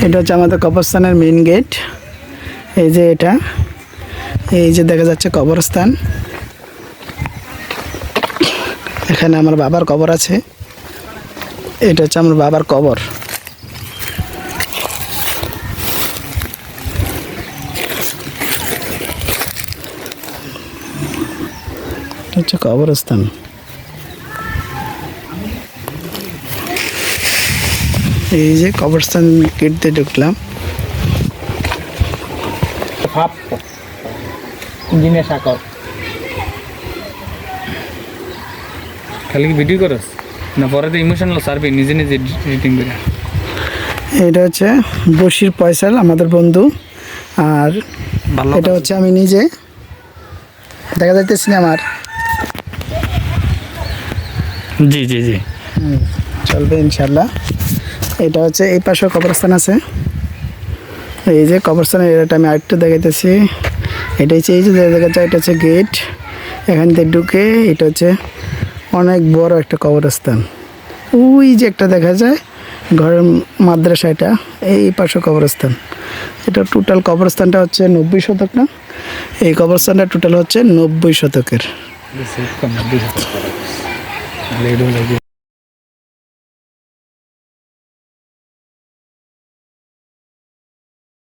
এটা হচ্ছে আমাদের কবরস্থানের মেইন গেট। এই যে এটা, এই যে দেখা যাচ্ছে কবরস্থান। এখানে আমার বাবার কবর আছে। এটা হচ্ছে আমার বাবার কবর। এটা হচ্ছে কবরস্থান। এই যে কবরস্থান গেট দিয়ে ঢুকলাম। খালি কি ভিডিও করস না পরে তো ইমোশনাল সার্ভে নিজে নিজে এডিটিং করে? এটা হচ্ছে বশির পয়সাল আমাদের বন্ধু, আর এটা হচ্ছে আমি নিজে। দেখা যাইতেছি না আমার? জি জি জি, চলবে ইনশাল্লাহ। এটা হচ্ছে এই পাশে কবরস্থান আছে। এই যে কবরস্থানের এরিয়াটা আমি আরেকটু দেখাইতেছি। এটা হচ্ছে এই যে দেখা যায়, এটা হচ্ছে গেট। এখান থেকে ঢুকে এটা হচ্ছে অনেক বড় একটা কবরস্থান। ওই যে একটা দেখা যায় ঘরের মাদ্রাসা, এটা এই পাশে কবরস্থান। এটা টোটাল কবরস্থানটা হচ্ছে 90 শতক না? এই কবরস্থানটা টোটাল হচ্ছে 90 শতকের।